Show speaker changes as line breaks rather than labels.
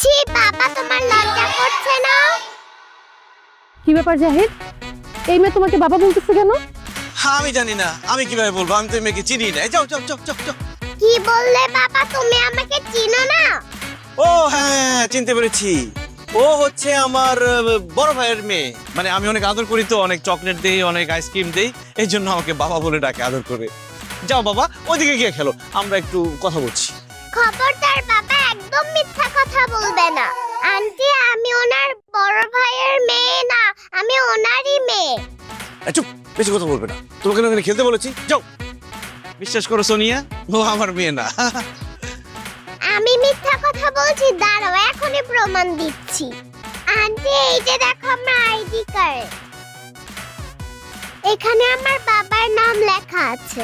ছি বাবা, তোমার লজ্জা করছে না?
কি ব্যাপার জাহিদ, এই মেয়ে তোমাকে বাবা বলতেছে কেন?
হ্যাঁ আমি জানি না, আমি কিভাবে বলবো, আমি তো এই মেয়েকে চিনি না। যাও যাও যাও যাও যাও।
কি বললে বাবা, তুমি আমাকে চিনো না?
ও হ্যাঁ, চিনতে পেরেছি। ও হচ্ছে আমার বড় ভাইয়ের মেয়ে। মানে আমি অনেক আদর করি তো, অনেক চকলেট দেই, অনেক আইসক্রিম দেই, এই জন্য আমাকে বাবা বলে ডাকে, আদর করে। যাও বাবা, ওইদিকে গিয়ে খেলো, আমরা একটু কথা বলছি।
খবরদার বাবা, একদম মিথ্যা কথা বলবে না। আন্টি, আমি ওনার বড় ভাইয়ের মেয়ে না, আমি ওনারই মেয়ে।
চুপ, বেশি কথা বলবে না। তোমাকে না ওখানে খেলতে বলেছি, যাও। বিশ্বাস করো সোনিয়া, ও আমার মেয়ে না।
আমি মিথ্যা কথা বলছি? দাঁড়াও, এখনই প্রমাণ দিচ্ছি। আন্টি, এই যে দেখো আমার আইডি কার্ড, এখানে আমার বাবার নাম লেখা আছে।